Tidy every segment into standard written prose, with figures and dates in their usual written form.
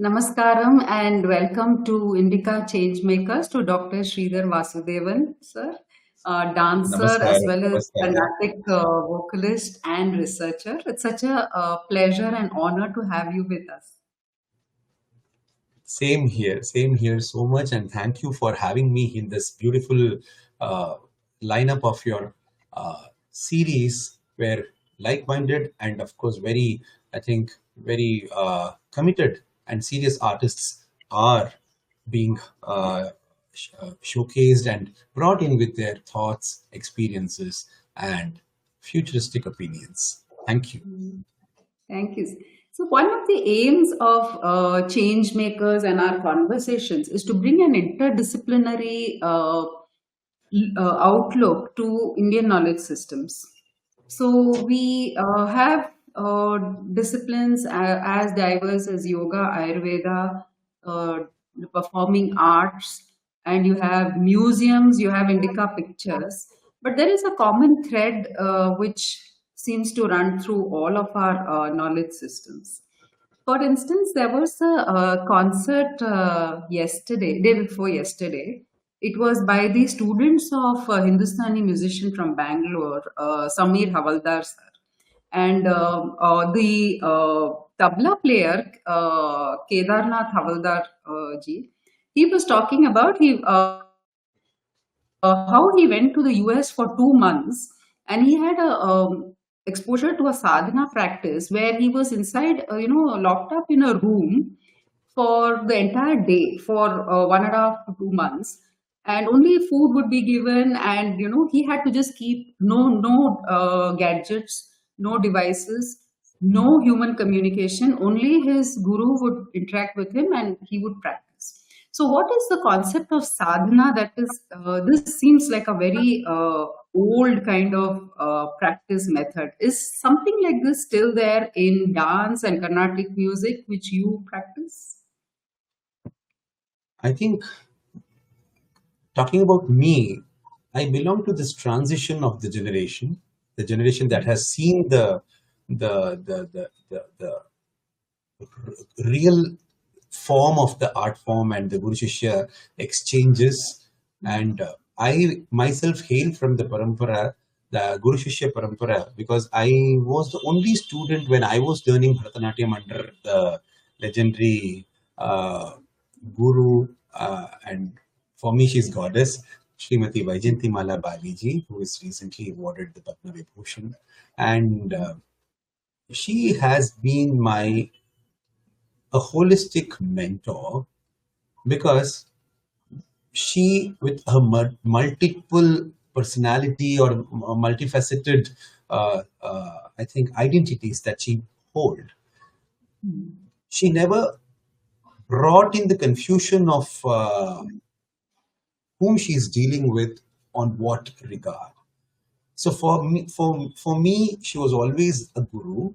Namaskaram and welcome to Indica Changemakers to Dr. Sridhar Vasudevan, sir, dancer as Namaskaram, well as namaskaram. Carnatic vocalist and researcher. It's such a pleasure and honor to have you with us. Same here so much, and thank you for having me in this beautiful uh, lineup of your series where like-minded and of course very, I think, very committed and serious artists are being showcased and brought in with their thoughts, experiences, and futuristic opinions. Thank you. Thank you. So, one of the aims of change makers and our conversations is to bring an interdisciplinary outlook to Indian knowledge systems. So, we have disciplines as diverse as yoga, Ayurveda, uh, the performing arts, and you have museums, you have Indica pictures. But there is a common thread which seems to run through all of our knowledge systems. For instance, there was a concert yesterday, day before yesterday. It was by the students of a Hindustani musician from Bangalore, Samir Havaldar sir. And the tabla player, Kedarnath Havaldar ji, he was talking about how he went to the US for 2 months and he had a exposure to a sadhana practice where he was inside, locked up in a room for the entire day for 1.5 to 2 months, and only food would be given, and he had to just keep no gadgets, no devices, no human communication. Only his guru would interact with him and he would practice. So, what is the concept of sadhana? That is, this seems like a very old kind of practice method. Is something like this still there in dance and Carnatic music, which you practice? I think talking about me, I belong to this transition of the generation that has seen the real form of the art form and the Guru Shishya exchanges. And I myself hail from the parampara, the Guru Shishya parampara, because I was the only student when I was learning Bharatanatyam under the legendary Guru, and for me, she's goddess, Srimati Vyjayantimala Bali ji, who is recently awarded the Padma Vibhushan. And she has been a holistic mentor because she, with her multiple personality or multifaceted, I think, identities that she hold, she never brought in the confusion of whom she is dealing with on what regard. So for me, she was always a guru.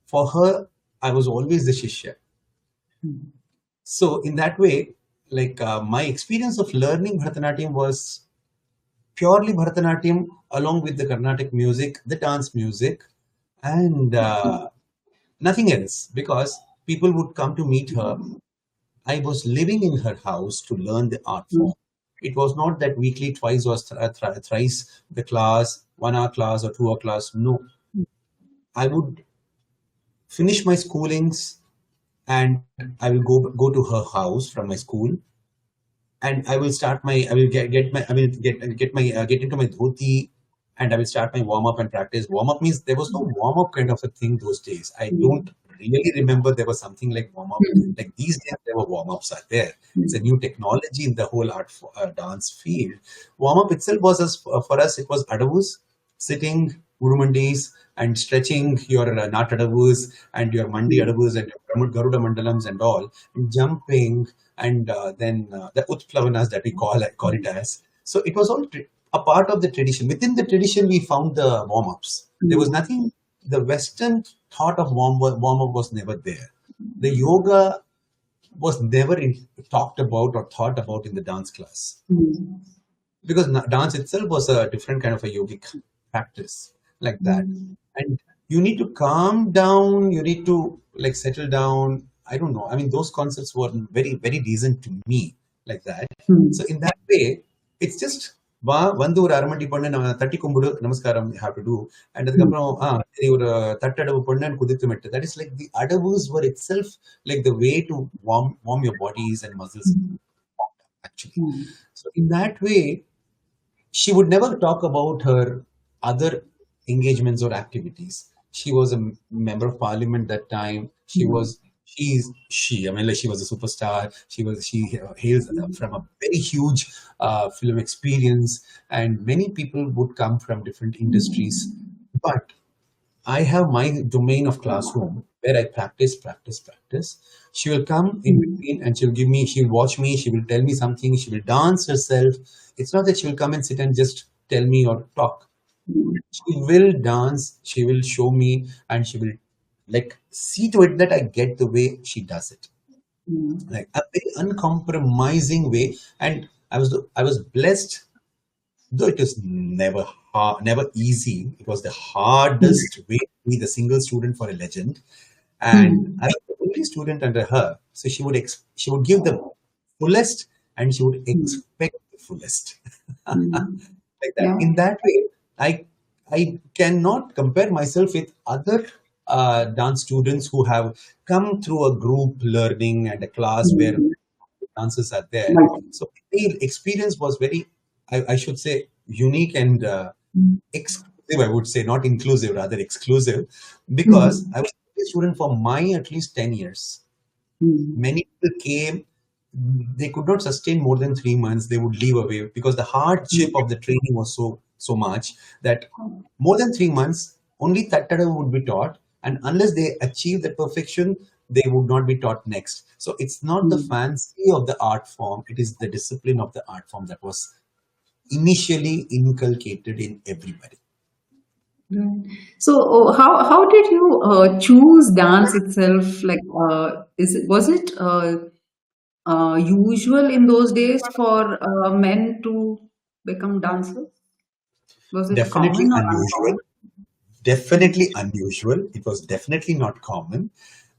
For her, I was always the shishya. So in that way, like my experience of learning Bharatanatyam was purely Bharatanatyam along with the Carnatic music, the dance music, and nothing else, because people would come to meet her. I was living in her house to learn the art form. It was not that weekly, twice or thrice the class, 1 hour class or 2 hour class. No, I would finish my schoolings and I will go to her house from my school, and I will start my, I will get my, I will get my, get into my dhoti, and I will start my warm up and practice. Warm up means there was no warm up kind of a thing those days. I don't really remember there was something like warm up. Like these days, there were warm ups are there. It's a new technology in the whole dance field. Warm up itself was for us, it was adavus, sitting, urumandis, and stretching your nat adavus and your mandi adavus and your garuda mandalams and all, and jumping, and then the utplavanas that we call it as. So it was all a part of the tradition. Within the tradition, we found the warm-ups. There was nothing, the Western thought of warm-up was never there. The yoga was never talked about or thought about in the dance class. Because dance itself was a different kind of a yogic practice like that. And you need to calm down, you need to like settle down, I don't know. I mean, those concepts were very, very decent to me, like that. Hmm. So in that way, it's just வந்து ஒரு அரை மணி பொண்ணு நம்ம தட்டி கும்பிடு நமஸ்காரம் you have to do, and Hmm. அதுக்கப்புறம் சரி ஒரு தட்டடவு பொண்ணு குதித்து மெட்டு. That is like the adavus were itself like the way to warm your bodies and muscles actually. Hmm. So in that way, she would never talk about her other engagements or activities. She was a member of parliament that time. Hmm. I mean, like, she was a superstar. She hails from a very huge film experience, and many people would come from different industries. But I have my domain of classroom where I practice. She will come in Hmm. between and she'll watch me, she will tell me something, she will dance herself. It's not that she will come and sit and just tell me or talk. She will dance, she will show me, and she will like see to it that I get the way she does it. Hmm. Like a very uncompromising way. And I was blessed. Though it was never hard, never easy, it was the hardest way to be the single student for a legend. And Hmm. I was the only student under her, so she would give the fullest, and she would Hmm. expect the fullest, Hmm. like that. Yeah. In that way, I cannot compare myself with other dance students who have come through a group learning and a class where Hmm. dances are there. Right. So the experience was very, I should say, unique and exclusive. I would say not inclusive, rather exclusive, because Hmm. I was a student for at least 10 years. Hmm. Many people came, they could not sustain more than 3 months. They would leave away because the hardship of the training was so much that more than 3 months, only Tattara would be taught, and unless they achieve the perfection, they would not be taught next. So it's not the Hmm. fancy of the art form; it is the discipline of the art form that was initially inculcated in everybody. Right. So, how did you choose dance itself? Like, was it usual in those days for men to become dancers? Was it Definitely common or unusual. uncommon? Hmm. Definitely unusual. It was definitely not common.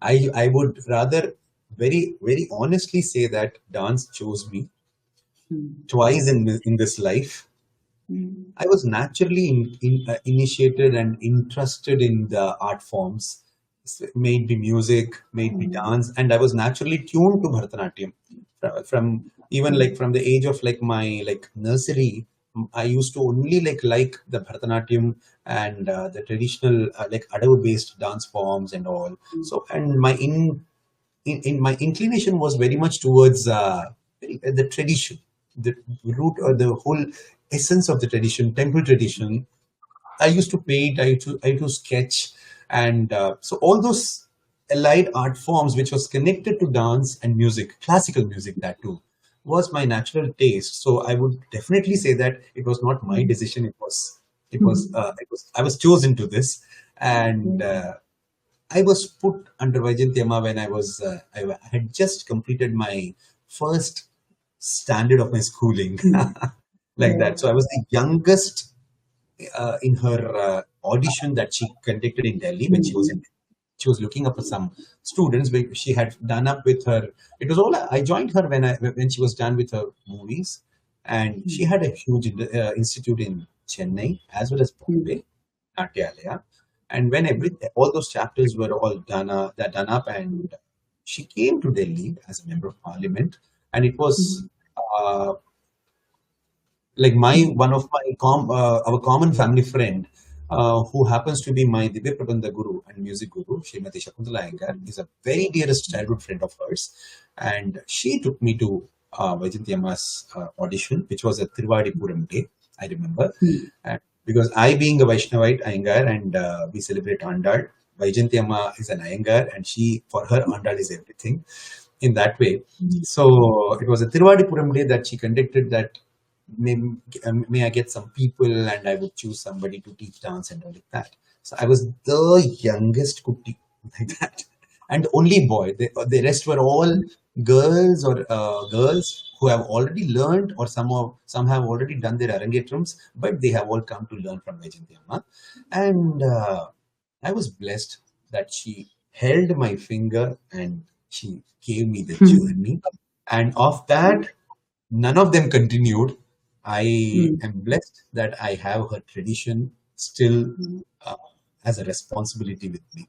I would rather very honestly say that dance chose me Hmm. twice in this life. Hmm. I was naturally initiated and interested in the art forms, may it be music, may it be Hmm. dance, and I was naturally tuned to Bharatanatyam from even like from the age of like my like nursery. I used to only like the Bharatanatyam and the traditional like Adavu based dance forms and all. So and in my inclination was very much towards the tradition, the root or the whole essence of the tradition, temple tradition. I used to paint, I used to sketch, and so all those allied art forms which was connected to dance and music, classical music that too, was my natural taste. So I would definitely say that it was not my decision. I was chosen to this, and I was put under Vyjayantimala when I had just completed my first standard of my schooling, Hmm. like Right. that. So I was the youngest in her audition that she conducted in Delhi when Hmm. she was looking up for some students. She had done up with her. It was all I joined her when she was done with her movies, and she had a huge institute in Chennai as well as Hmm. Bombay, Natyalaya. And when all those chapters were all done up, and she came to Delhi as a member of parliament, and it was Hmm. uh, like my Hmm. one of my our common family friend who happens to be my Divya Prabandha Guru and music guru, Srimati Shakuntala Iyengar, is a very dearest childhood friend of hers, and she took me to Vajantiamma's audition, which was a Trivadipuram day, I remember, Hmm. and because I being a Vaishnavite Iyengar and we celebrate Andal, Vajantiamma is an Iyengar, and she for her Andal is everything in that way. Hmm. So it was a Tiruvadipuram day that she conducted that may I get some people and I would choose somebody to teach dance and all like that. So I was the youngest kutti like that, and only boy. The rest were all girls or girls who have already learned or some have already done their arangetrams, but they have all come to learn from Vajanti Amma. And I was blessed that she held my finger and She gave me the journey. And of that, none of them continued. I Hmm. am blessed that I have her tradition still Hmm. uh, as a responsibility with me.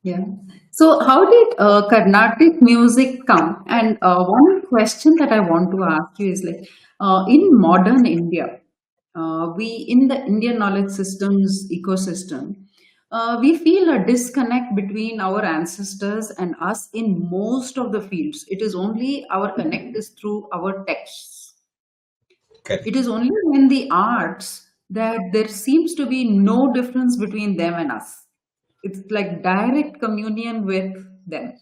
Yeah. So, how did Carnatic music come? And one question that I want to ask you is like, in modern India, we in the Indian knowledge systems ecosystem, we feel a disconnect between our ancestors and us in most of the fields. It is only our connect is through our texts. It Correct. is only in the arts that there seems to be no difference between them and us. It's like direct communion with them.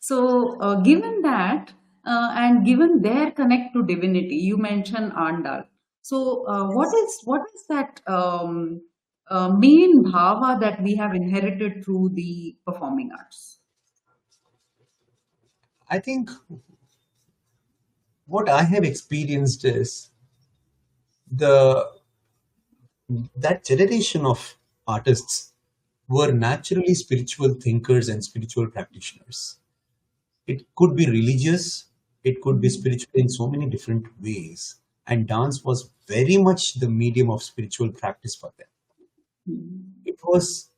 So, given that, and given their connect to divinity, you mentioned Andal. So, what is that main bhava that we have inherited through the performing arts? I think what I have experienced is the that generation of artists were naturally spiritual thinkers and spiritual practitioners. It could be religious, it could be Mm, spiritual in so many different ways. And dance was very much the medium of spiritual practice for them. mm, It was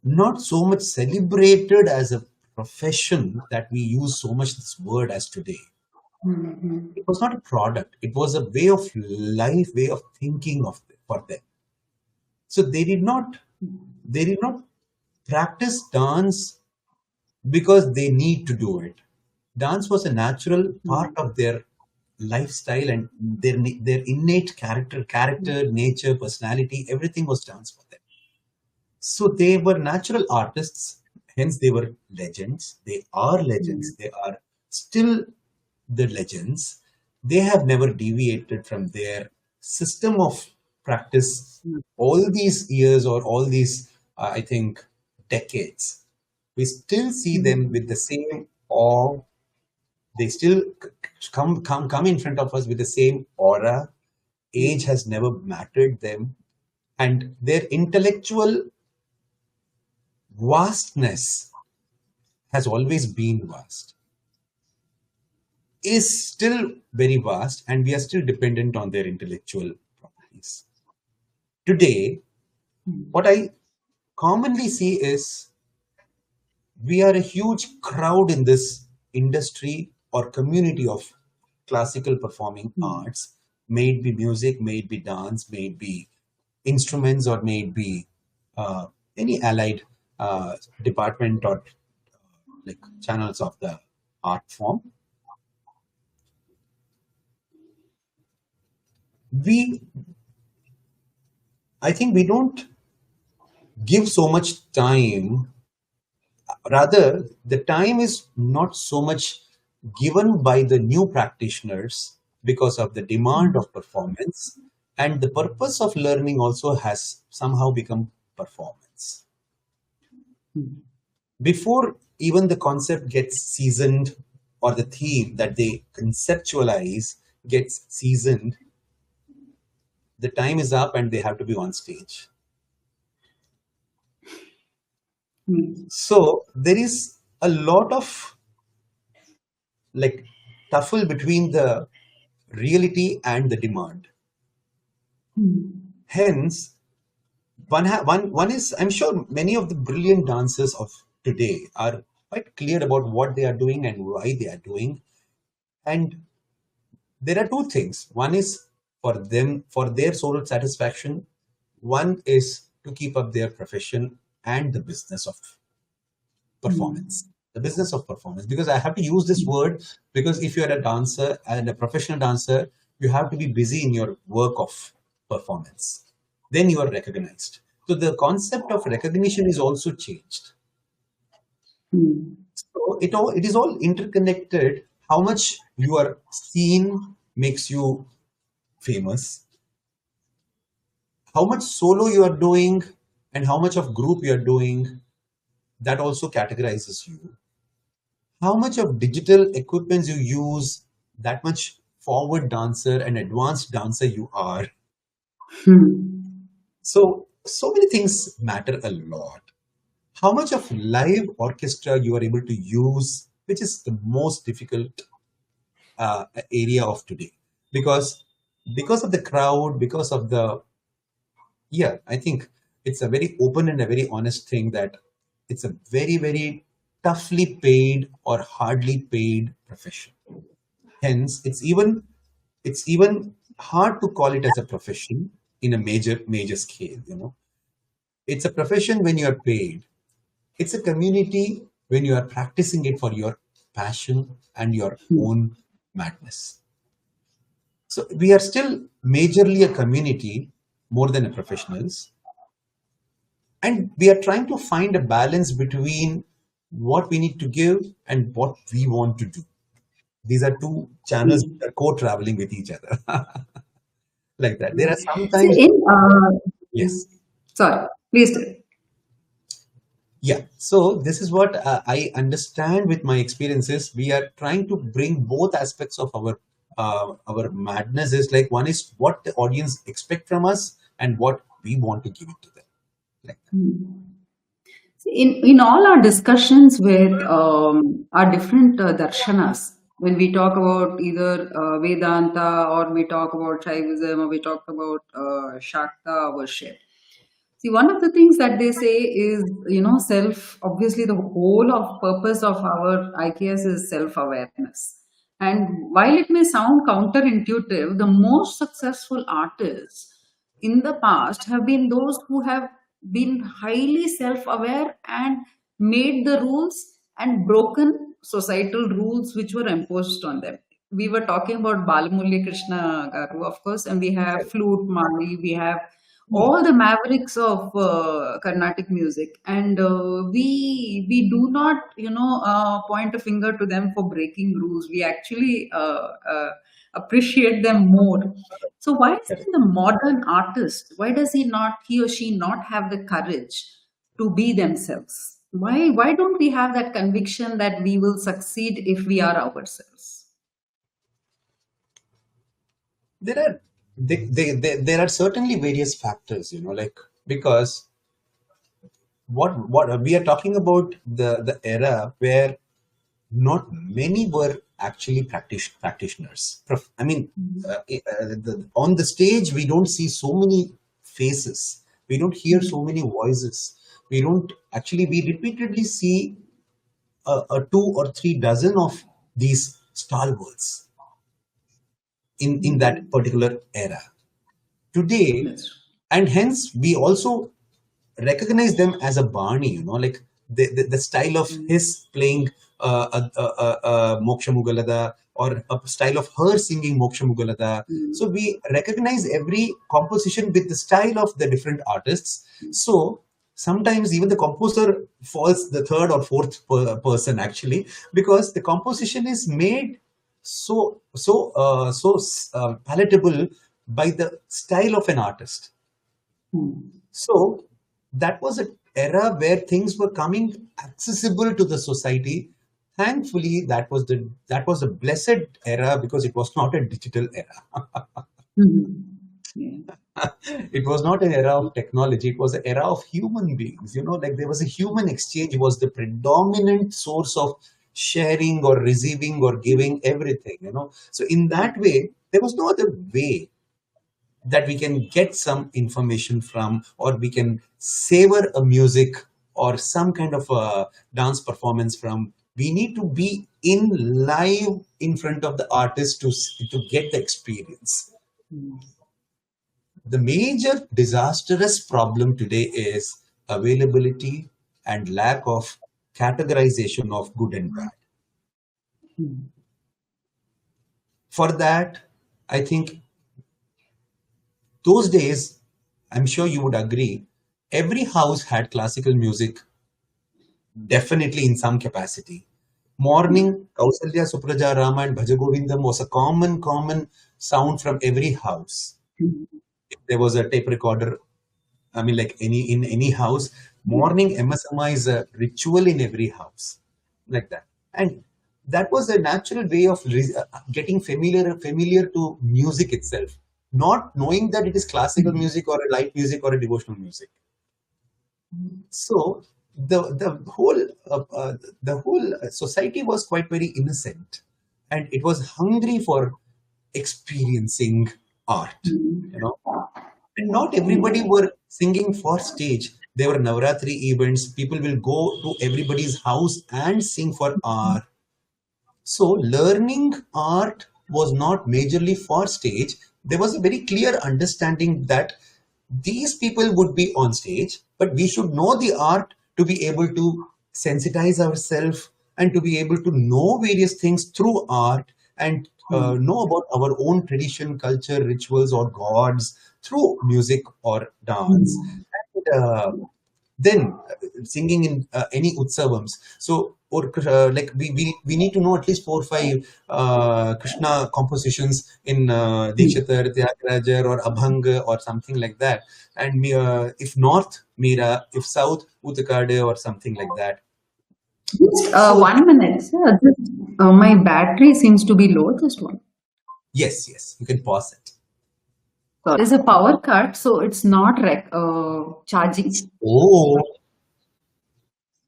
not so much celebrated as a profession that we use so much this word as today. mm, It was not a product, it was a way of life, way of thinking of for them. So they did not practice dance because they need to do it. Dance was a natural part mm, of their lifestyle and their innate character, nature, personality, everything was dance for them. So they were natural artists, hence they were legends. They are mm, legends. They are still the legends. They have never deviated from their system of practice mm, all these years or all these, I think, decades. We still see them mm, with the same awe. They still come in front of us with the same aura. Age mm, has never mattered them, and their intellectual vastness has always been vast, is still very vast, and we are still dependent on their intellectual properties. Today, mm, what I commonly see is we are a huge crowd in this industry or community of classical performing mm, arts, may it be music, may it be dance, may it be instruments, or may it be uh, any allied department or like channels of the art form. We, I think we don't give so much time. Rather, the time is not so much given by the new practitioners because of the demand mm, of performance, and the purpose of learning also has somehow become performance. mm. Before even the concept gets seasoned or the theme that they conceptualize gets seasoned, the time is up and they have to be on stage. Mm, So there is a lot of like tuffle between the reality and the demand. mm, Hence, one is, I'm sure many of the brilliant dancers of today are quite clear about what they are doing and why they are doing. And there are two things. One is for them, for their soul satisfaction. One is to keep up their profession and the business of performance. mm, The business of performance. Because I have to use this word because if you're a dancer and a professional dancer, you have to be busy in your work of performance. Then you are recognized. So the concept of recognition is also changed. mm, So it is all interconnected. How much you are seen makes you famous. How much solo you are doing and how much of group you are doing, that also categorizes you. How much of digital equipments you use, that much forward dancer and advanced dancer you are. mm, So many things matter a lot. how much of live orchestra you are able to use, which is the most difficult area of today, because of the crowd, because of the, yeah, I think it's a very open and a very honest thing that it's a very, very toughly paid or hardly paid profession. Hence, it's even hard to call it as a profession in a major scale. It's a profession when you are paid. It's a community when you are practicing it for your passion and your own madness. So we are still majorly a community more than a professionals. And we are trying to find a balance between what we need to give and what we want to do. These are two channels that are co-traveling with each other. Like that. There are See, sometimes, yes. sorry, please do. Yeah. So this is what I understand with my experiences. We are trying to bring both aspects of our madness. Is like, one is what the audience expect from us and what we want to give it to them. Like that. In all our discussions with our different darshanas, when we talk about either Vedanta, or we talk about Shaivism, or we talk about Shakta worship, see, one of the things that they say is, obviously the whole of purpose of our IKS is self-awareness. And while it may sound counterintuitive, the most successful artists in the past have been those who have been highly self-aware and made the rules and broken societal rules which were imposed on them. We were talking about Balamurali Krishna Garu, of course, and we have Flute Mali, we have all the mavericks of Carnatic music, and we do not point a finger to them for breaking rules. We actually appreciate them more. So why is it the modern artist? Why does he or she not have the courage to be themselves? Why don't we have that conviction that we will succeed if we are ourselves? There are certainly various factors, like, because what we are talking about, the era where not many were actually practitioners. I mean, on the stage we don't see so many faces, we don't hear so many voices, we repeatedly see a 2 or 3 dozen of these stalwarts in that particular era. Today, and hence we also recognize them as a Bani, like the style of his playing Moksha Mugalada, or a style of her singing Moksha Mugalada. So we recognize every composition with the style of the different artists. So sometimes even the composer falls the third or fourth person, actually, because the composition is made so palatable by the style of an artist. So that was an era where things were coming accessible to the society. Thankfully, that was a blessed era, because it was not a digital era. It was not an era of technology. It was an era of human beings. Like, there was a human exchange. It was the predominant source of sharing or receiving or giving everything. So in that way, there was no other way that we can get some information from, or we can savor a music or some kind of a dance performance from. We need to be in live in front of the artist to get the experience. The major disastrous problem today is availability and lack of categorization of good and bad. For that, I think those days, I'm sure you would agree, every house had classical music, definitely in some capacity. Morning, Kausalya, Supraja, Rama and Bhajagovindam was a common sound from every house. If there was a tape recorder, I mean, like in any house, morning MSMI is a ritual in every house, like that. And that was a natural way of getting familiar to music itself, not knowing that it is classical music or a light music or a devotional music. So the whole society was quite very innocent, and it was hungry for experiencing art, you know. And not everybody were singing for stage. There were Navratri events. People will go to everybody's house and sing for art. So learning art was not majorly for stage. There was a very clear understanding that these people would be on stage, but we should know the art to be able to sensitize ourselves and to be able to know various things through art, and know about our own tradition, culture, rituals, or gods through music or dance. And then singing in any utsavams. So, or like we need to know at least 4 or 5 Krishna compositions in Dikshitar, Tyagarajar, or Abhanga, or something like that. And if north, Meera; if south, Utakade, or something like that. Just So 1 minute, sir. Just, my battery seems to be low. Just one. yes, yes, you can pause it. There's a power cut, so it's not charging. Oh,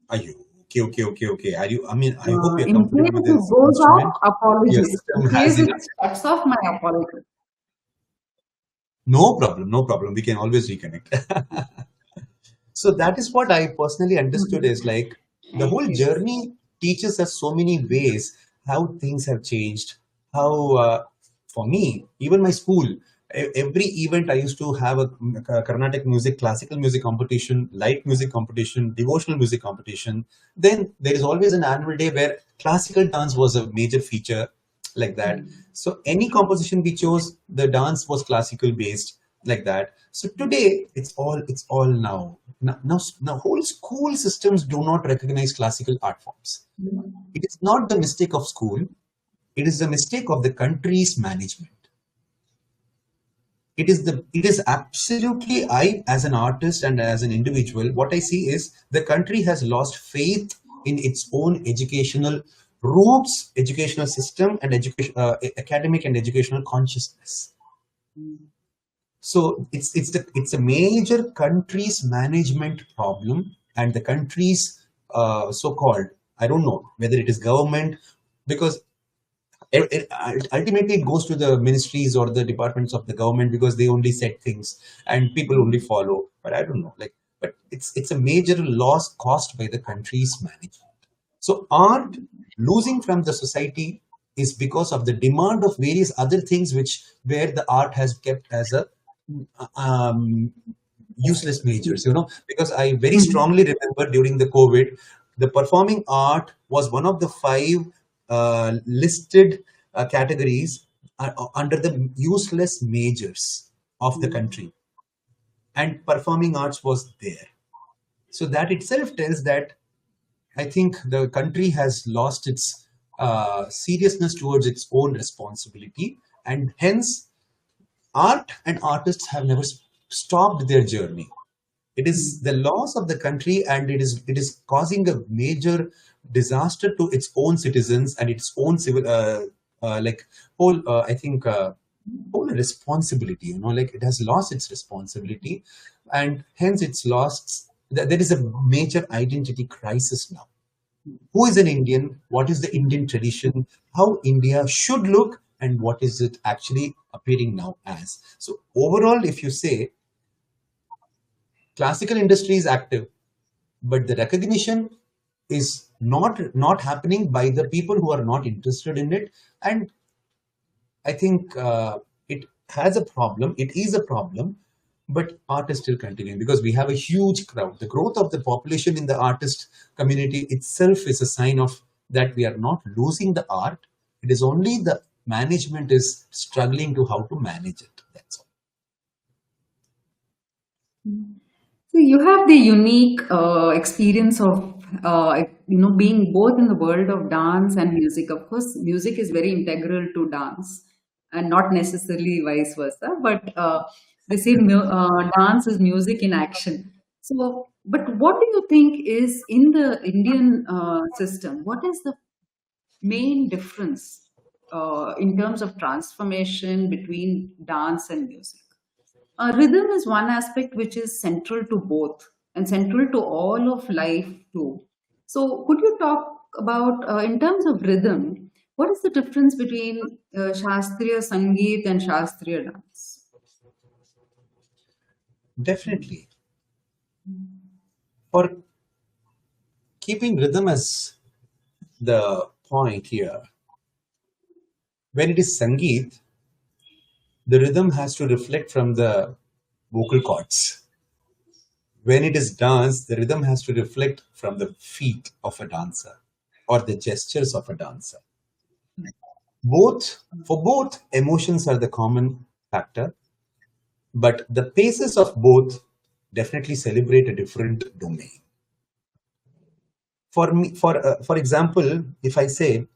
are you okay? Okay, okay, okay. Are you? I mean, I hope you're In case comfortable with it this goes off, instrument. Your apologies. In system has case it. it cuts off, my apologies. No problem, no problem. We can always reconnect. So that is what I personally understood is like the whole journey teaches us so many ways how things have changed. How, for me, even my school, every event I used to have a Carnatic music, classical music competition, light music competition, devotional music competition. Then there is always an annual day where classical dance was a major feature, like that. So any composition we chose, the dance was classical based, like that. So today it's all now whole school systems do not recognize classical art forms. It is not the mistake of school, it is the mistake of the country's management. It is absolutely, I as an artist and as an individual, what I see is the country has lost faith in its own educational roots, educational system, and education, academic and educational consciousness. So it's a major country's management problem, and the country's so-called, I don't know whether it is government, because ultimately it goes to the ministries or the departments of the government, because they only set things and people only follow. But I don't know, like, but it's a major loss caused by the country's management. So art losing from the society is because of the demand of various other things, which where the art has kept as a um, useless majors. Because I very strongly remember during the COVID, the performing art was one of the 5 listed categories under the useless majors of the country, and performing arts was there. So that itself tells that I think the country has lost its seriousness towards its own responsibility, and hence art and artists have never stopped their journey. It is the loss of the country, and it is causing a major disaster to its own citizens and its own civil, like whole. I think whole responsibility. Like it has lost its responsibility, and hence it's lost. There is a major identity crisis now. Who is an Indian? What is the Indian tradition? How India should look, and what is it actually appearing now as? So overall, if you say classical industry is active, but the recognition is not happening by the people who are not interested in it, and I think it has a problem. It is a problem, but art is still continuing because we have a huge crowd. The growth of the population in the artist community itself is a sign of that we are not losing the art. It is only the management is struggling to how to manage it. That's all. So you have the unique experience of being both in the world of dance and music. Of course, music is very integral to dance, and not necessarily vice versa. But they say dance is music in action. So, but what do you think is in the Indian system? What is the main difference in terms of transformation between dance and music? Rhythm is one aspect which is central to both. and central to all of life too. So, could you talk about, in terms of rhythm, what is the difference between Shastriya Sangeet and Shastriya dance? Definitely. For keeping rhythm as the point here, when it is Sangeet, the rhythm has to reflect from the vocal cords. When it is dance, the rhythm has to reflect from the feet of a dancer or the gestures of a dancer. For both, emotions are the common factor, but the paces of both definitely celebrate a different domain. For example, if I say,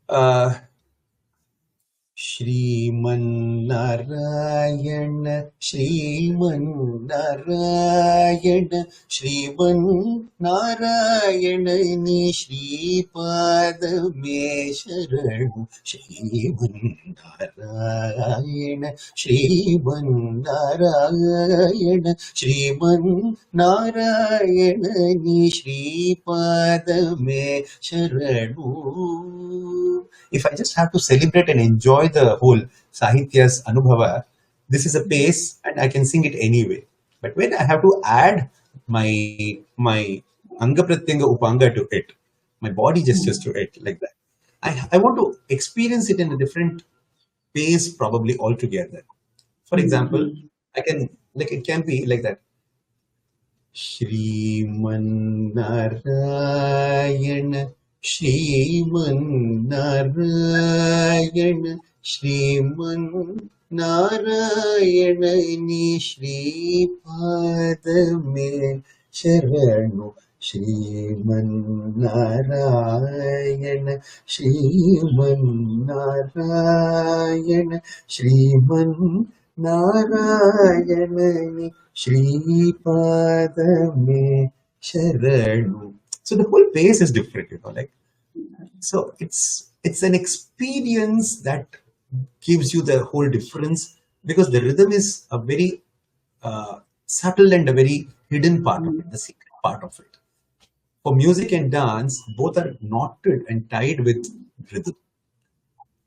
uh, Sriman Narayana Sriman Narayana Sriman Narayana नि श्रीपाद में शरण श्रीमन्नारायण श्रीमन्नारायण श्रीमन्नारायण नि श्रीपाद में शरण. If I just have to celebrate and enjoy the whole Sahitya's Anubhava, this is a pace and I can sing it anyway. But when I have to add my Anga Pratyanga Upanga to it, my body gestures to it, like that, I want to experience it in a different pace, probably altogether. For example, I can, like, it can be like that. Shriman Shriman Narayani Shripad me Sharanu Shriman Narayana Shriman Narayani Shripad me Sharanu. So the whole pace is different, like. So it's an experience that gives you the whole difference, because the rhythm is a very subtle and a very hidden part of it, the secret part of it. For music and dance, both are knotted and tied with rhythm.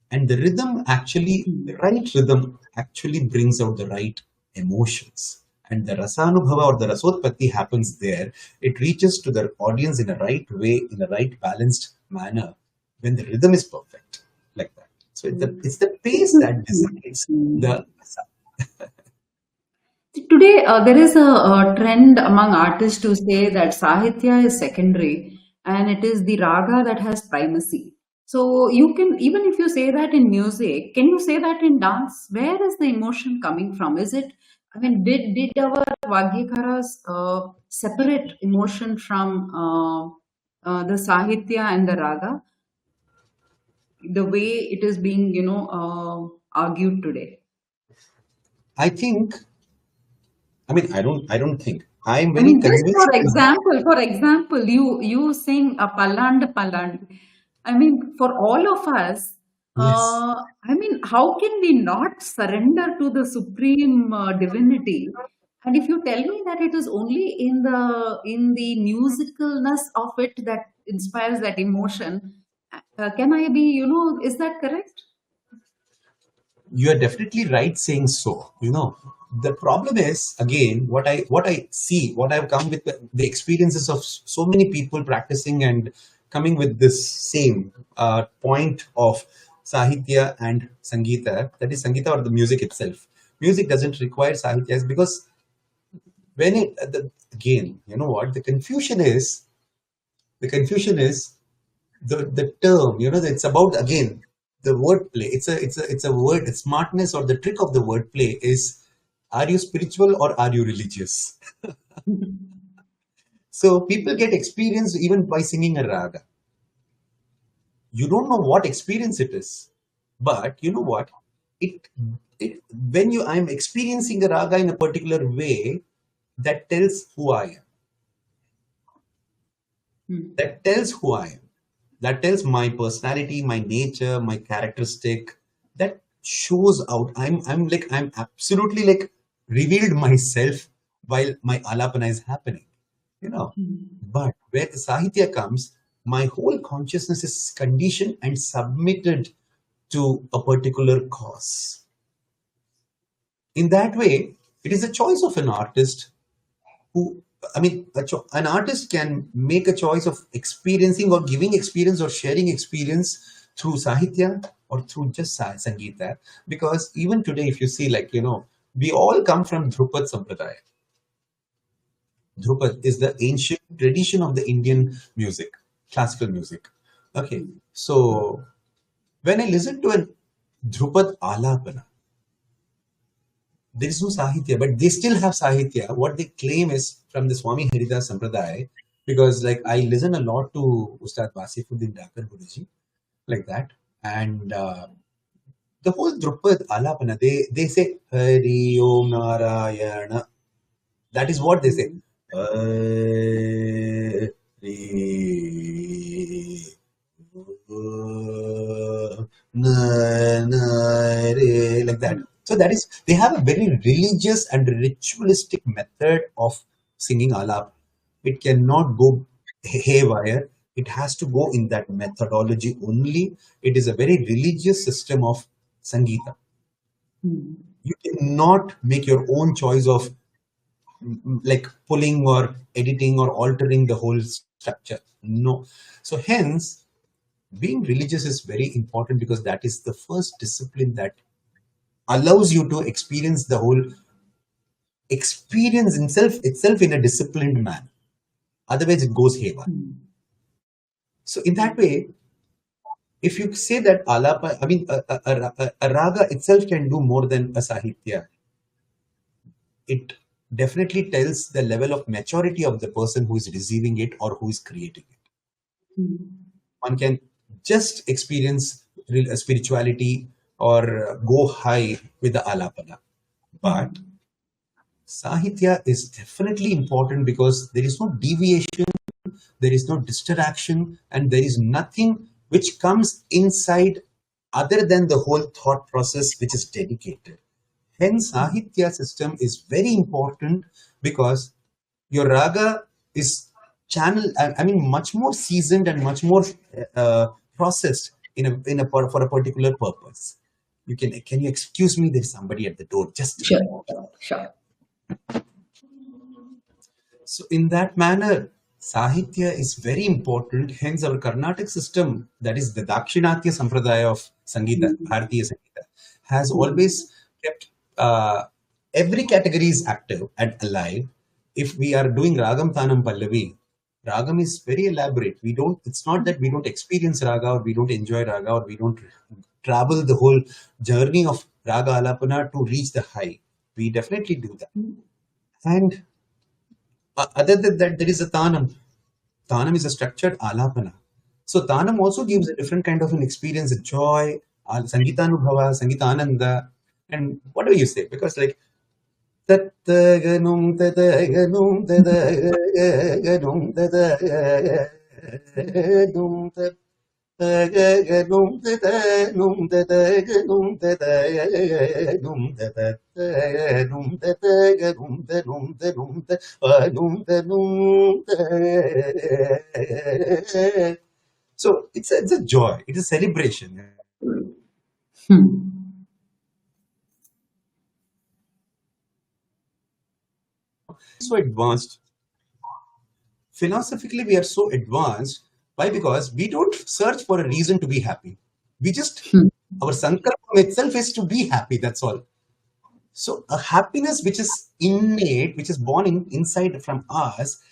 And the rhythm actually, the right rhythm actually brings out the right emotions. And the rasanubhava or the rasotpatti happens there. It reaches to the audience in a right way, in a right balanced manner, when the rhythm is perfect, like that. So it's the pace that decides the. Today, there is a trend among artists to say that Sahitya is secondary and it is the raga that has primacy. So you can, even if you say that in music, can you say that in dance? Where is the emotion coming from? Is it, I mean, did our Vagyakaras separate emotion from the Sahitya and the raga, the way it is being, argued today? I think. I mean, I don't think. I'm I very mean, just convinced. for example, you sing a paland paland. I mean, for all of us, Yes. I mean, how can we not surrender to the supreme divinity? And if you tell me that it is only in the musicalness of it that inspires that emotion, can I be, is that correct? You are definitely right saying so. The problem is, again, what I see, what I've come with, the experiences of so many people practicing and coming with this same point of Sahitya and Sangeeta, that is Sangeeta or the music itself. Music doesn't require Sahityas, because when again, you know what, the confusion is the term, it's about, again, the wordplay. It's a word, the smartness or the trick of the wordplay is, are you spiritual or are you religious? So people get experience even by singing a raga. You don't know what experience it is, but you know what, it it when you I'm experiencing a raga in a particular way, that tells who I am. That tells who I am. That tells my personality, my nature, my characteristic. That shows out. I'm absolutely like revealed myself while my alapana is happening, you know. But where the Sahitya comes, my whole consciousness is conditioned and submitted to a particular cause. In that way, it is a choice of an artist who, I mean, an artist can make a choice of experiencing or giving experience or sharing experience through Sahitya or through just Sangeeta. Because even today, if you see, like, we all come from Dhrupad Sampradaya. Dhrupad is the ancient tradition of the Indian music, classical music. Okay, so when I listen to a Dhrupad Alapana, there is no Sahitya, but they still have Sahitya. What they claim is from the Swami Haridas Sampradaya, because like I listen a lot to Ustad Wasifuddin Dakar Guruji, like that. And the whole Drupad Alapana, they say Hari Om Narayana. That is what they say. Hari like that. So that is, they have a very religious and ritualistic method of singing alap. It cannot go haywire. It has to go in that methodology only. It is a very religious system of Sangeeta. You cannot make your own choice of like pulling or editing or altering the whole structure. No. So hence, being religious is very important because that is the first discipline that allows you to experience the whole experience itself in a disciplined manner. Otherwise, it goes haywire. So in that way, if you say that alapa, I mean, a raga itself can do more than a sahitya. It definitely tells the level of maturity of the person who is receiving it or who is creating it. One can just experience real spirituality or go high with the alapana. But Sahitya is definitely important because there is no deviation, there is no distraction, and there is nothing which comes inside other than the whole thought process which is dedicated. Hence, Sahitya system is very important because your raga is channel. I mean, much more seasoned and much more processed for a particular purpose. Can you excuse me? There's somebody at the door. Just Sure, sure. So in that manner, Sahitya is very important. Hence, our Carnatic system, that is the Dakshinatya Sampradaya of Sangeeta, Bharatiya Sangeeta, has always kept every category is active and alive. If we are doing Ragam Tanam Pallavi, Ragam is very elaborate. It's not that we don't experience Raga or we don't enjoy Raga or we don't travel the whole journey of Raga Alapana to reach the high. We definitely do that. And other than that, there is a Tanam. Tanam is a structured Alapana. So Tanam also gives a different kind of an experience, a joy, Sangeetanubhava, Sangeetananda, and whatever you say. Because like, Tattaganum, Tattaganum, Tattaganum, Tattaganum, Tattaganum, Tattaganum, Tattaganum, Tattaganum, Tattaganum, Tattaganum, Tattaganum, Tattaganum, Tattaganum. So it's a joy. It is a celebration. So advanced. Philosophically, we are so advanced. Why? Because we don't search for a reason to be happy. We just, our sankalpam itself is to be happy. That's all. So a happiness which is innate, which is born inside from us,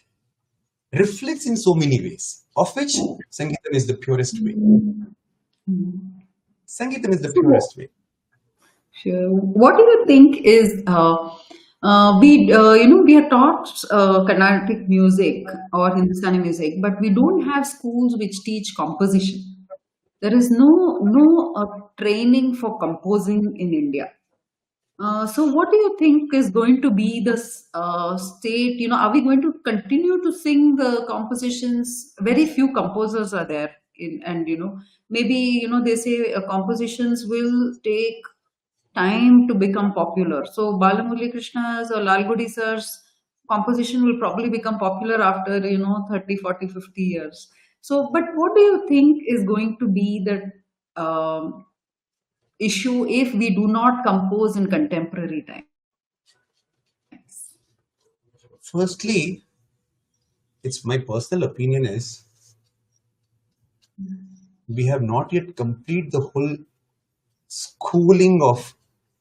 reflects in so many ways, of which Sangeetam is the purest way. Sangeetam is the purest way. Sure. What do you think is we are taught Carnatic music or Hindustani music, but we don't have schools which teach composition. There is no training for composing in India. So what do you think is going to be the state? Are we going to continue to sing compositions? Very few composers are there, and maybe they say compositions will take time to become popular. So Balamurali Krishna's or Lalgudi sirs composition will probably become popular after 30, 40, 50 years. So but what do you think is going to be the issue if we do not compose in contemporary times? Firstly, it's my personal opinion is we have not yet complete the whole schooling of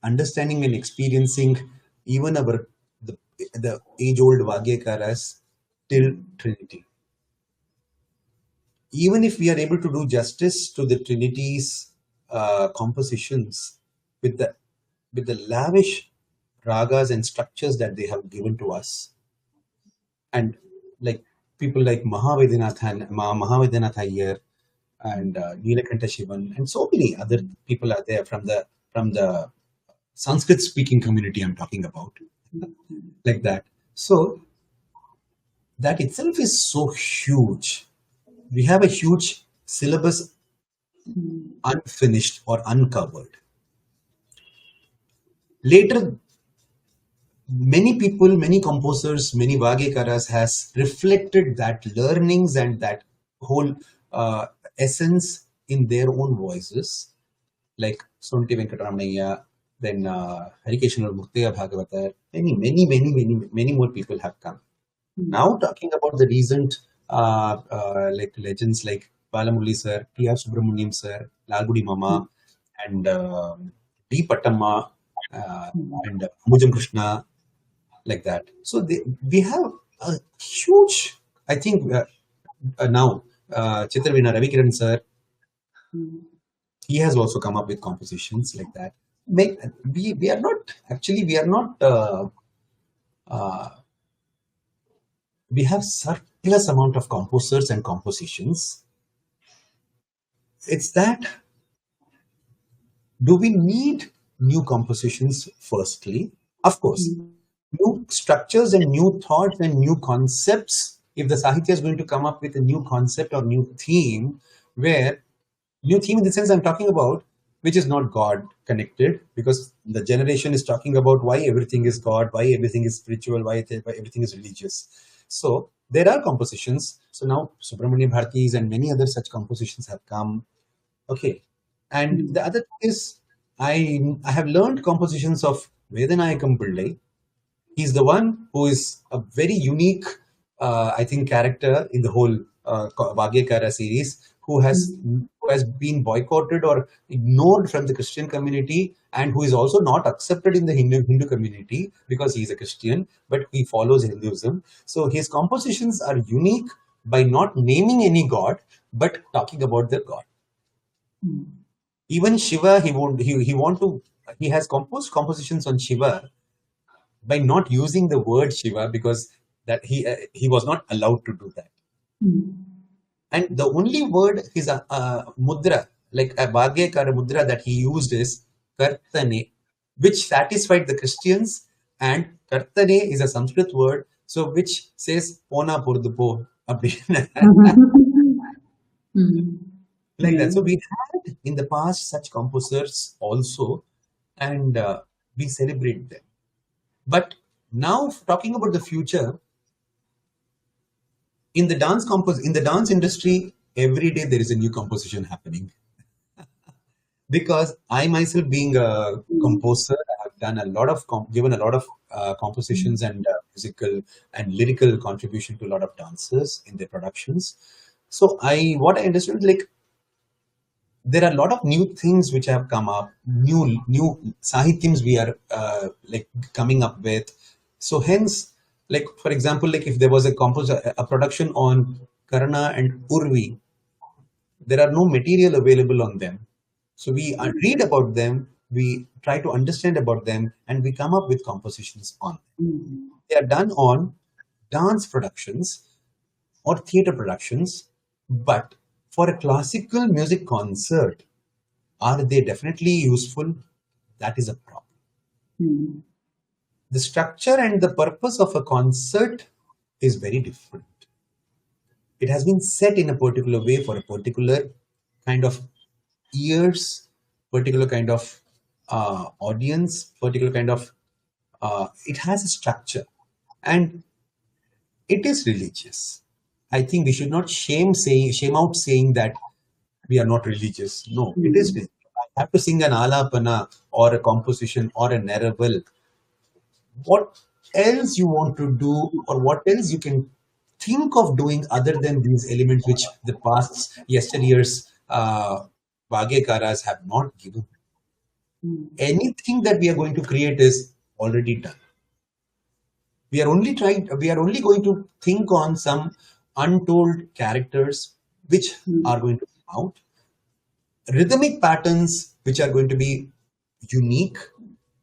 understanding and experiencing even the, the age-old Vagyakaras till Trinity. Even if we are able to do justice to the Trinity's compositions with the lavish ragas and structures that they have given to us, and like people like Mahavedanath Iyer and Neelakanta Shivan and so many other people are there from the Sanskrit speaking community I'm talking about, like that. So that itself is so huge. We have a huge syllabus unfinished or uncovered. Later, many people, many composers, many Vagyakaras has reflected that learnings and that whole essence in their own voices, like Sonti Venkataramanayya, then Harikeshanur Murtiya Bhagavatar, many more people have come. Now talking about the recent like legends like Balamurali sir, T.R. Subramaniam sir, Lalgudi Mama, and D. Pattamma, and Mujam Krishna, like that. So we have a huge, I think now Chittravina Ravikiran sir, he has also come up with compositions like that. We are not actually we have surplus amount of composers and compositions. It's that, do we need new compositions firstly? Of course, new structures and new thoughts and new concepts. If the Sahitya is going to come up with a new concept or new theme, where new theme in the sense I'm talking about, which is not God connected, because the generation is talking about why everything is God, why everything is spiritual, why everything is religious. So there are compositions. So now Subramanian Bharati's and many other such compositions have come. Okay. And the other thing is, I have learned compositions of Vedanayakam Pillai. He's the one who is a very unique, I think, character in the whole Vagyakara series, who has been boycotted or ignored from the Christian community, and who is also not accepted in the Hindu community because he is a Christian, but he follows Hinduism. So his compositions are unique by not naming any god, but talking about the god. Even Shiva, he has composed compositions on Shiva by not using the word Shiva, because that he was not allowed to do that. And the only word is a mudra, like a Bhagyakara mudra that he used is Kartane, which satisfied the Christians. And Kartane is a Sanskrit word, so which says Pona Purdupo. Like that. So we had in the past such composers also, and we celebrate them. But now talking about the future, in the dance industry, every day there is a new composition happening. Because I myself, being a composer, I have done a lot of given a lot of compositions and musical and lyrical contribution to a lot of dancers in their productions. So what I understood is, like, there are a lot of new things which have come up, new sahityams we are like coming up with. So hence, like for example, like if there was a production on Karna and Urvi, there are no material available on them. So we read about them, we try to understand about them, and we come up with compositions on them. They are done on dance productions or theater productions, but for a classical music concert, are they definitely useful? That is a problem. The structure and the purpose of a concert is very different. It has been set in a particular way for a particular kind of ears, particular kind of audience, particular kind of, it has a structure. And It is religious. I think we should not shame out saying that we are not religious. No, it is Mm. religious. I have to sing an alapana or a composition or a narrative. What else you want to do, or what else you can think of doing other than these elements which the past yesteryears Bhagyakaras have not given? Mm. Anything that we are going to create is already done. We are only going to think on some untold characters which Mm. are going to come out, rhythmic patterns which are going to be unique.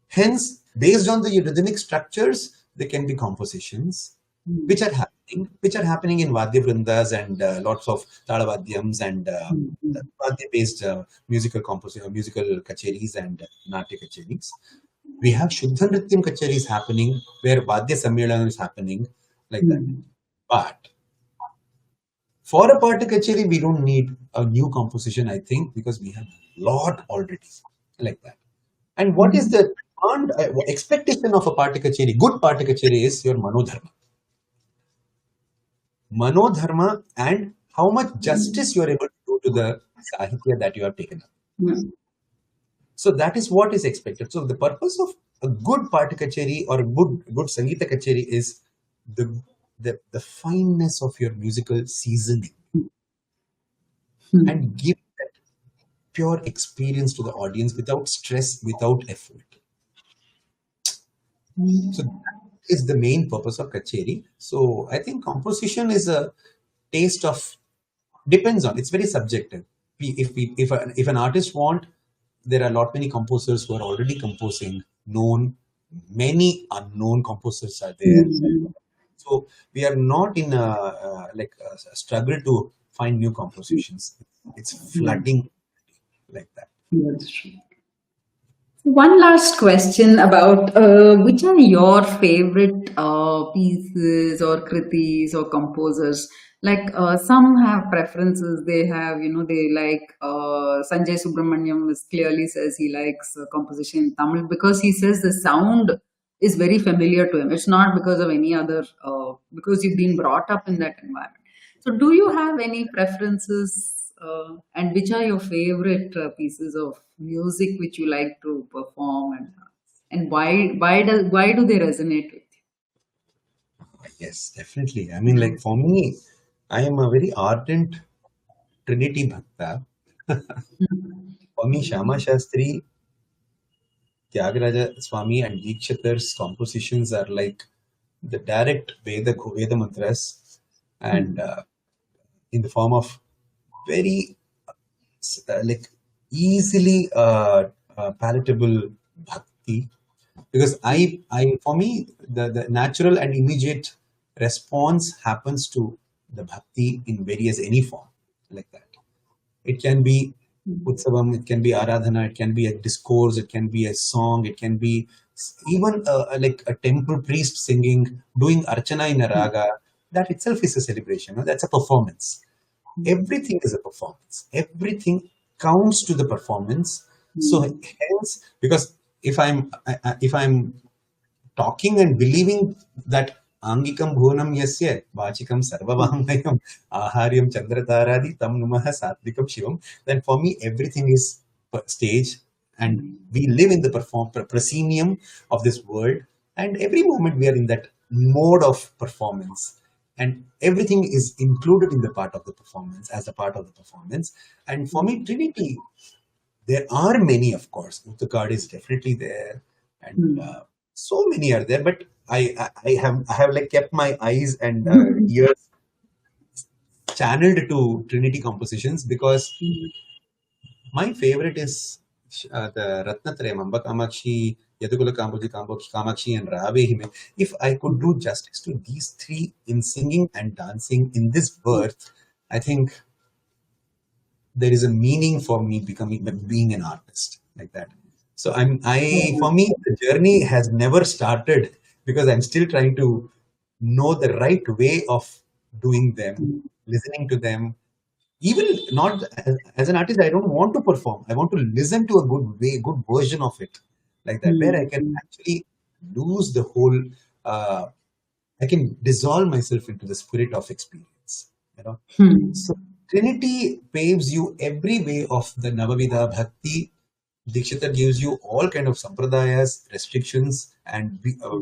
Hence, based on the rhythmic structures, there can be compositions Mm. which are happening in Vadya Vrindas and lots of Talavadyams and Mm. Vadya-based musical kacheris and Natya kacheris. We have Shuddha Nrityam kacheris happening where Vadya Sammelanam is happening like that. Mm. But for a party kacheri, we don't need a new composition, I think, because we have a lot already like that. And what is Mm. the demand, expectation of a party kacheri? Good party kacheri is your manodharma. Manodharma and how much justice you are able to do to the sahitya that you have taken up. Mm. So that is what is expected. So the purpose of a good party kacheri or a good Sangeeta kacheri is the, the fineness of your musical seasoning Mm. and give that pure experience to the audience without stress, without effort. So that is the main purpose of kacheri. So I think composition is a taste of, depends on, it's very subjective. If an artist want, there are a lot many composers who are already composing, known, many unknown composers are there. Mm. So we are not in a struggle to find new compositions. It's Mm. flooding like that. That's true. One last question about which are your favorite pieces or kritis or composers? Like some have preferences. They have, they like Sanjay Subramaniam is clearly says he likes composition in Tamil because he says the sound is very familiar to him. It's not because of any other, because you've been brought up in that environment. So, do you have any preferences, and which are your favorite pieces of music which you like to perform, and why do they resonate with Yes, definitely. I mean, like for me, I am a very ardent Trinity Bhakta. you? For me, Shama Shastri, Tyagaraja Swami, and Dikshitar's compositions are like the direct Veda mantras, and Hmm. in the form of very like easily palatable bhakti. Because for me, the natural and immediate response happens to the bhakti in various any form like that. It can be utsavam, it can be aradhana, it can be a discourse, it can be a song, it can be even like a temple priest singing, doing archana in a raga. That itself is a celebration. No? That's a performance. Everything is a performance. Everything counts to the performance. So Hmm. hence, because if I'm talking and believing that Angikam Bhunam Yasya, Vachikam Sarvavangayam, Aharyam Chandrataradi, Tam Numaha Satvikam Shivam, then for me everything is stage and we live in the proscenium of this world, and every moment we are in that mode of performance. And everything is included in the part of the performance as a part of the performance. And for me, Trinity, there are many, of course. Uttakad is definitely there, and Hmm. so many are there. But I have like kept my eyes and ears channeled to Trinity compositions because my favorite is the Ratnatrayam, Amba Kamakshi, Yadukula Kamakshi, and Rave Hime. If I could do justice to these three in singing and dancing in this birth, I think there is a meaning for me becoming being an artist like that. So I for me the journey has never started because I'm still trying to know the right way of doing them, listening to them. Even not as an artist, I don't want to perform. I want to listen to a good way, good version of it, like that, where I can Hmm. actually lose the whole uh, I can dissolve myself into the spirit of experience. You know, so Trinity paves you every way of the Navavidha Bhakti. Dikshita gives you all kind of sampradayas, restrictions, and I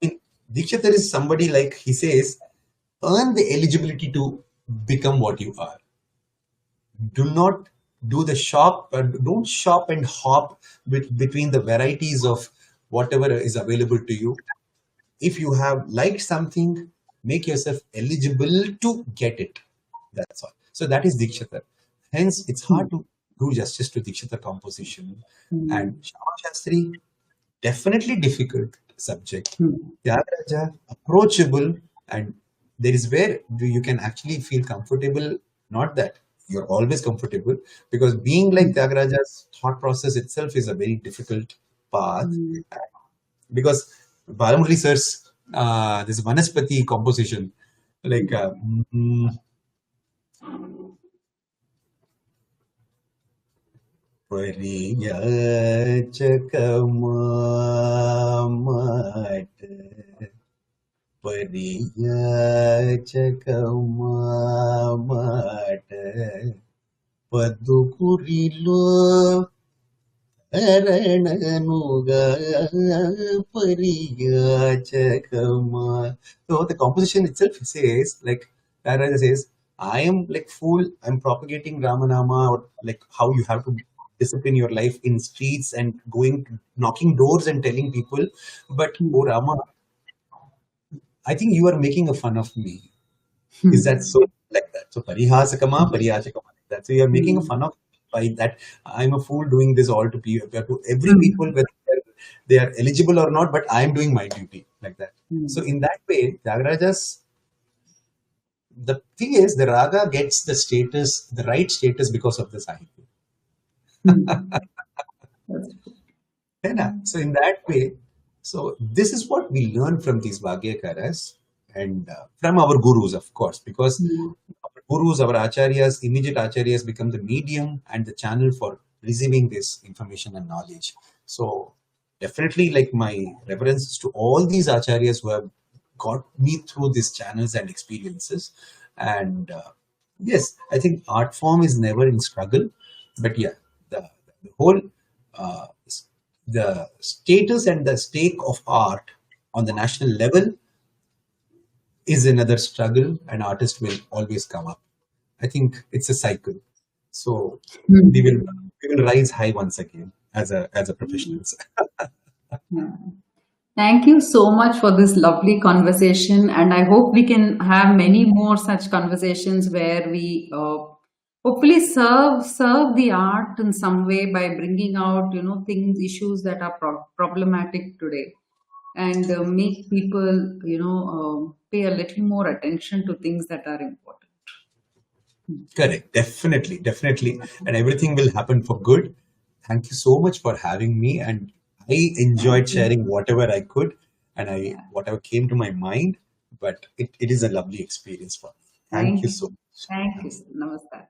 mean, Dikshita is somebody like he says, earn the eligibility to become what you are. Do not do the don't shop and hop between the varieties of whatever is available to you. If you have liked something, make yourself eligible to get it. That's all. So that is Dikshata. Hence, it's hard to do justice to Dikshata composition. And Shama Shastri, definitely difficult subject. Tyagaraja, approachable, and there is where you can actually feel comfortable. Not that you're always comfortable, because being like Tyagaraja's thought process itself is a very difficult path. Because Balamurali sir's this Vanaspati composition, like Padukurilu so the composition itself says, like Raja says, I am like fool, I'm propagating Ramanama, or like how you have to discipline your life in streets and going knocking doors and telling people, but oh Rama, I think you are making a fun of me. Is that so? Like that. So parihasakama, pariyachakama, like that. So you are making a fun of by that. I'm a fool doing this all to people, to every people, whether they are eligible or not, but I'm doing my duty like that. So in that way, Tyagaraja's, the thing is, the raga gets the status, the right status because of the sahitya. So in that way, so this is what we learn from these Bhagyakaras and from our gurus, of course, because our gurus, our acharyas, immediate acharyas become the medium and the channel for receiving this information and knowledge. So definitely, like, my reverences to all these acharyas who have got me through these channels and experiences. And yes, I think art form is never in struggle, but yeah, the whole the status and the stake of art on the national level is another struggle, and artists will always come up. I think it's a cycle. So we will rise high once again as a professionals. Thank you so much for this lovely conversation, and I hope we can have many more such conversations where we hopefully serve the art in some way by bringing out things, issues that are problematic today, and make people pay a little more attention to things that are important. Correct. Definitely, definitely. And everything will happen for good. Thank you so much for having me. And I enjoyed Thank you. sharing whatever I could and Yeah. whatever came to my mind. But it is a lovely experience for me. Thank Thank you you. so much. Thank you. Namaskar.